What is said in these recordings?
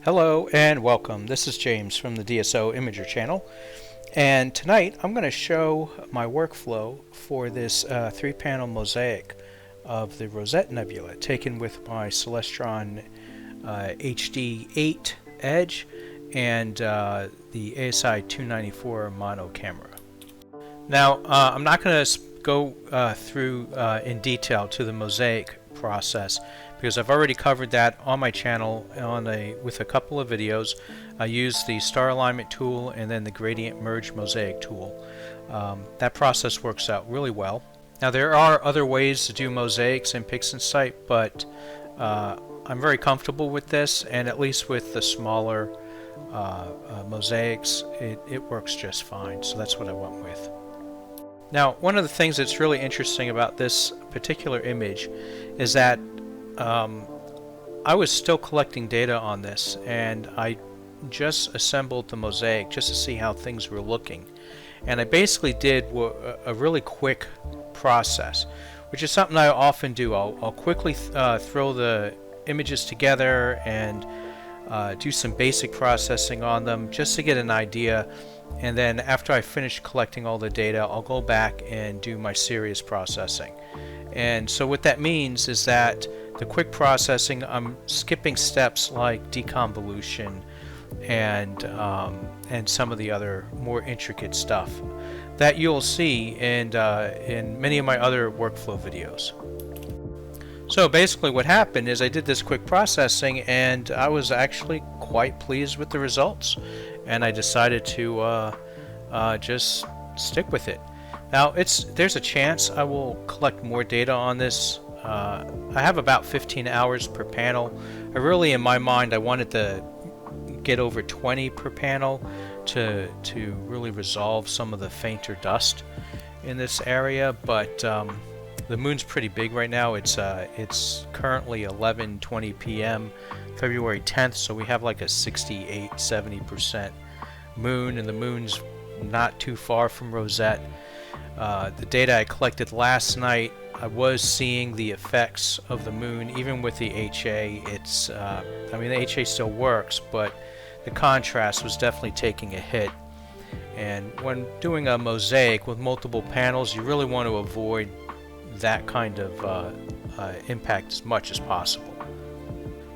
Hello and welcome. This is James from the DSO Imager channel, and tonight I'm going to show my workflow for this 3-panel mosaic of the Rosette Nebula taken with my Celestron HD 8 Edge and the ASI 294 mono camera. Now I'm not going to go through in detail to the mosaic process because I've already covered that on my channel with a couple of videos. I use the star alignment tool and then the gradient merge mosaic tool. That process works out really well. Now there are other ways to do mosaics in PixInsight, but I'm very comfortable with this, and at least with the smaller mosaics it works just fine, so that's what I went with. Now, one of the things that's really interesting about this particular image is that I was still collecting data on this, and I just assembled the mosaic just to see how things were looking. And I basically did a really quick process, which is something I often do. I'll quickly throw the images together and do some basic processing on them just to get an idea. And then after I finish collecting all the data, I'll go back and do my serious processing. And so what that means is that the quick processing, I'm skipping steps like deconvolution and some of the other more intricate stuff that you'll see in many of my other workflow videos. So basically what happened is I did this quick processing, and I was actually quite pleased with the results, and I decided to just stick with it. Now there's a chance I will collect more data on this. I have about 15 hours per panel. In my mind, I wanted to get over 20 per panel to really resolve some of the fainter dust in this area, but the moon's pretty big right now. It's currently 11:20 p.m. February 10th, so we have like a 68-70% moon, and the moon's not too far from Rosette. The data I collected last night, I was seeing the effects of the moon even with the HA. I mean, the HA still works, but the contrast was definitely taking a hit. And when doing a mosaic with multiple panels, you really want to avoid that kind of impact as much as possible.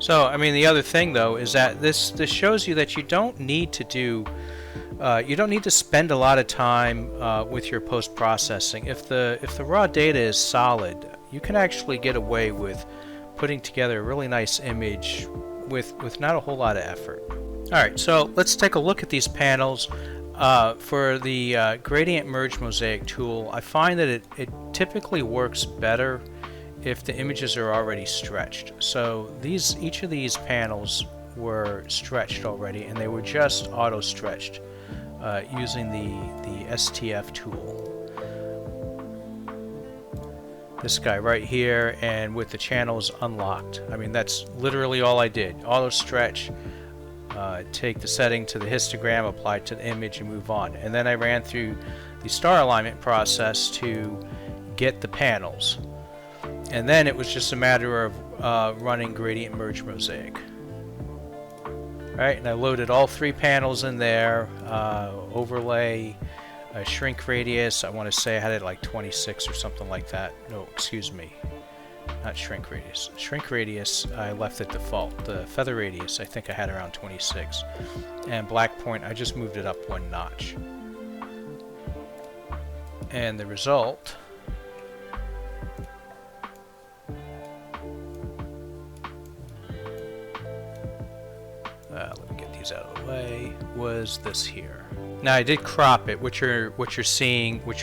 So, I mean, the other thing though is that this shows you that you don't need to spend a lot of time with your post-processing. If the raw data is solid, you can actually get away with putting together a really nice image with not a whole lot of effort. Alright, so let's take a look at these panels. For the gradient merge mosaic tool, I find that it typically works better if the images are already stretched. So each of these panels were stretched already, and they were just auto stretched using the STF tool. This guy right here, and with the channels unlocked. I mean, that's literally all I did. Auto stretch, take the setting to the histogram, apply it to the image, and move on. And then I ran through the star alignment process to get the panels. And then it was just a matter of running gradient merge mosaic. Right, and I loaded all 3 panels in there, overlay, shrink radius. I want to say I had it like 26 or something like that. No, excuse me, not shrink radius. Shrink radius I left at default. The feather radius I think I had around 26. And black point, I just moved it up 1 notch. And the result, let me get these out of the way, was this here. Now I did crop it. What you're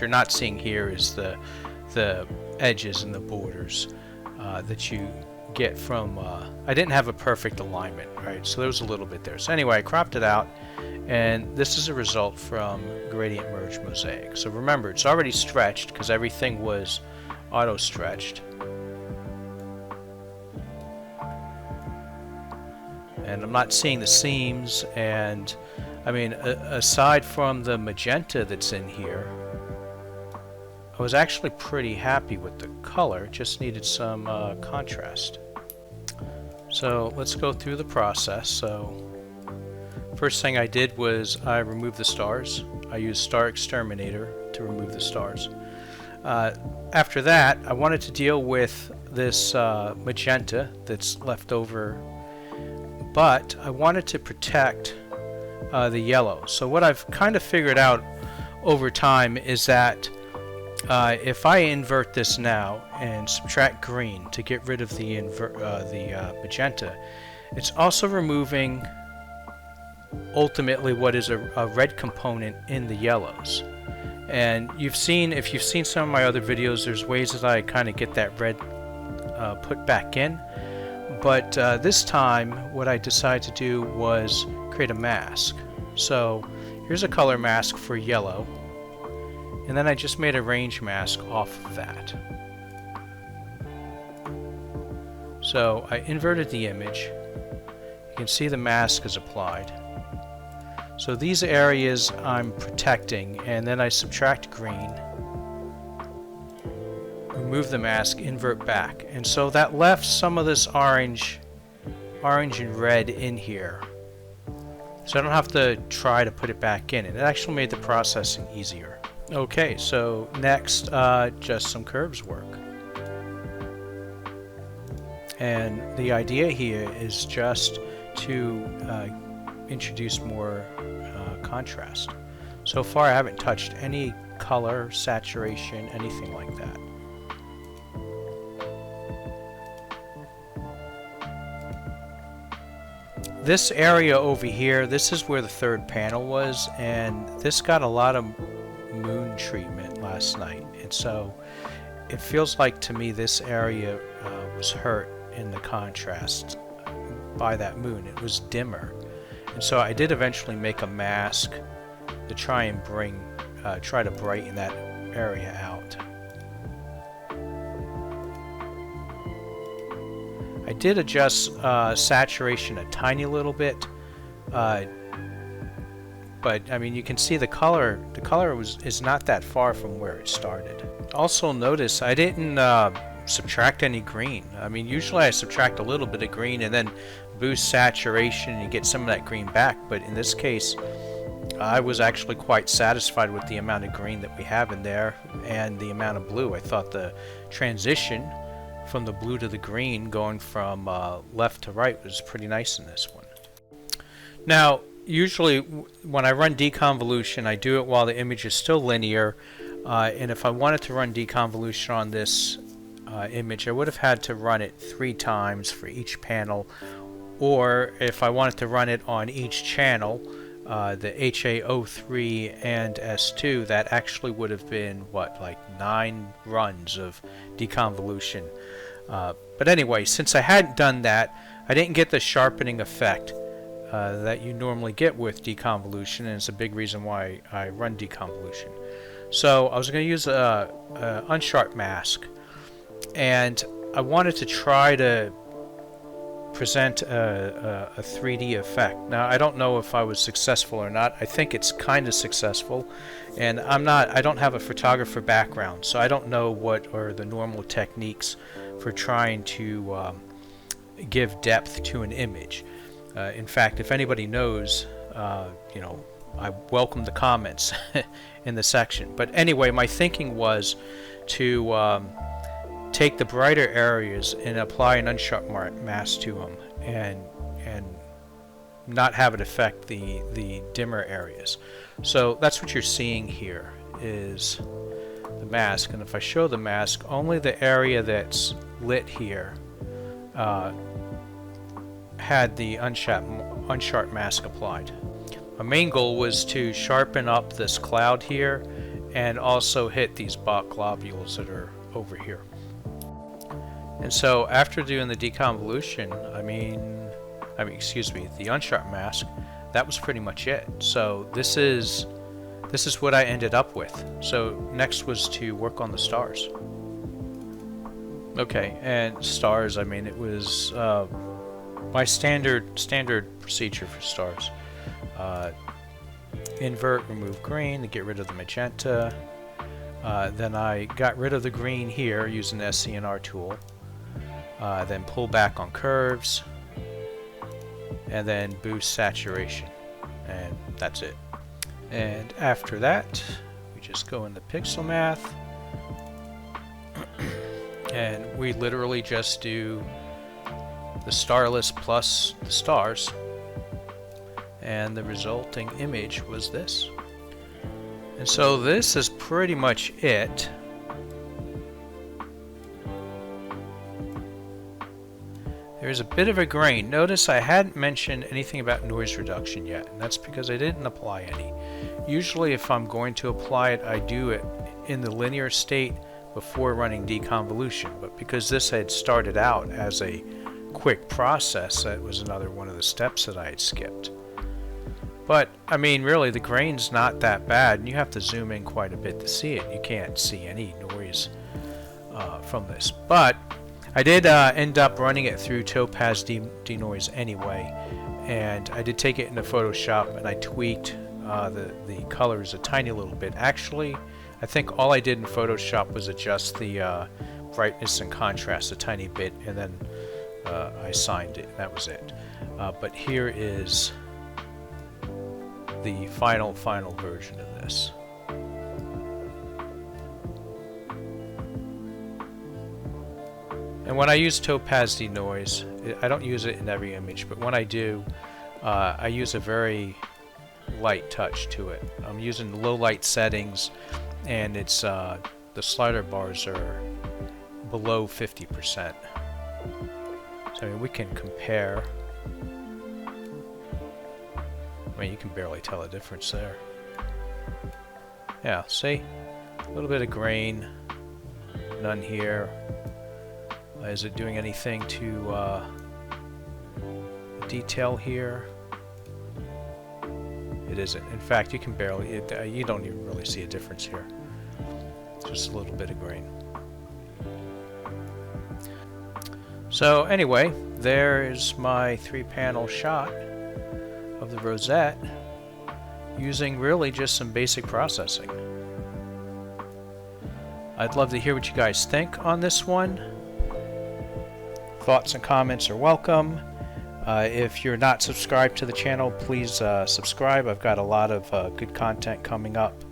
not seeing here is the edges and the borders that you get from. I didn't have a perfect alignment, right? So there was a little bit there. So anyway, I cropped it out, and this is a result from gradient merge mosaic. So remember, it's already stretched because everything was auto stretched. And I'm not seeing the seams, and I mean, aside from the magenta that's in here, I was actually pretty happy with the color, just needed some contrast. So let's go through the process. So First thing I did was I removed the stars. I used Star Exterminator to remove the stars. After that, I wanted to deal with this magenta that's left over, but I wanted to protect the yellow. So what I've kind of figured out over time is that if I invert this now and subtract green to get rid of the magenta, it's also removing ultimately what is a red component in the yellows. And if you've seen some of my other videos, there's ways that I kind of get that red put back in. But this time, what I decided to do was create a mask. So here's a color mask for yellow, and then I just made a range mask off of that. So I inverted the image. You can see the mask is applied. So these areas I'm protecting, and then I subtract green, remove the mask, invert back, and so that left some of this orange and red in here. So I don't have to try to put it back in. It actually made the processing easier. Okay, so next, just some curves work. And the idea here is just to introduce more contrast. So far I haven't touched any color, saturation, anything like that. This area over here, this is where the third panel was, and this got a lot of moon treatment last night, and so it feels like to me this area was hurt in the contrast by that moon. It was dimmer. And so I did eventually make a mask to try and try to brighten that area out. I did adjust saturation a tiny little bit, but I mean you can see the color is not that far from where it started. Also notice I didn't subtract any green. I mean usually I subtract a little bit of green and then boost saturation and you get some of that green back, but in this case I was actually quite satisfied with the amount of green that we have in there and the amount of blue. I thought the transition from the blue to the green going from left to right was pretty nice in this one. Now usually when I run deconvolution I do it while the image is still linear, and if I wanted to run deconvolution on this image I would have had to run it 3 times for each panel, or if I wanted to run it on each channel, the HA03 and S2, that actually would have been what, like 9 runs of deconvolution. But anyway, since I hadn't done that, I didn't get the sharpening effect that you normally get with deconvolution, and it's a big reason why I run deconvolution. So I was going to use a unsharp mask, and I wanted to try to present a 3D effect. Now I don't know if I was successful or not. I think it's kind of successful, and I don't have a photographer background, so I don't know what are the normal techniques for trying to give depth to an image. In fact, if anybody knows, you know, I welcome the comments in the section. But anyway, my thinking was to take the brighter areas and apply an unsharp mask to them, and not have it affect the dimmer areas. So that's what you're seeing here is the mask, and if I show the mask, only the area that's lit here had the unsharp mask applied. My main goal was to sharpen up this cloud here and also hit these Bach globules that are over here. And so after doing the deconvolution, excuse me, the unsharp mask, that was pretty much it. So this is what I ended up with. So next was to work on the stars. Okay, and stars, I mean, it was my standard procedure for stars. Invert, remove green to get rid of the magenta. Then I got rid of the green here using the SCNR tool. Then pull back on curves, and then boost saturation. and that's it. And after that, we just go into pixel math, and we literally just do the starless plus the stars, and the resulting image was this. And so this is pretty much it. There's a bit of a grain. Notice I hadn't mentioned anything about noise reduction yet, and that's because I didn't apply any. Usually if I'm going to apply it, I do it in the linear state before running deconvolution, but because this had started out as a quick process, that was another one of the steps that I had skipped. But I mean, really, the grain's not that bad, and you have to zoom in quite a bit to see it. You can't see any noise from this, but I did end up running it through Topaz denoise anyway, and I did take it into Photoshop and I tweaked the colors a tiny little bit. Actually, I think all I did in Photoshop was adjust the brightness and contrast a tiny bit, and then I signed it, and that was it. But here is the final version of this. And when I use Topaz denoise, I don't use it in every image, but when I do, I use a very light touch to it. I'm using low light settings, and it's the slider bars are below 50%. So I mean, we can compare. I mean, you can barely tell a difference there. Yeah, see? A little bit of grain, none here. Is it doing anything to detail here? It isn't. In fact, you can barely, you don't even really see a difference here. Just a little bit of grain. So anyway, there is my 3-panel shot of the Rosette using really just some basic processing. I'd love to hear what you guys think on this one. Thoughts and comments are welcome. If you're not subscribed to the channel, please subscribe. I've got a lot of good content coming up.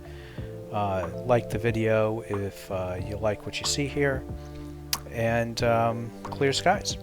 Like the video if you like what you see here. And clear skies.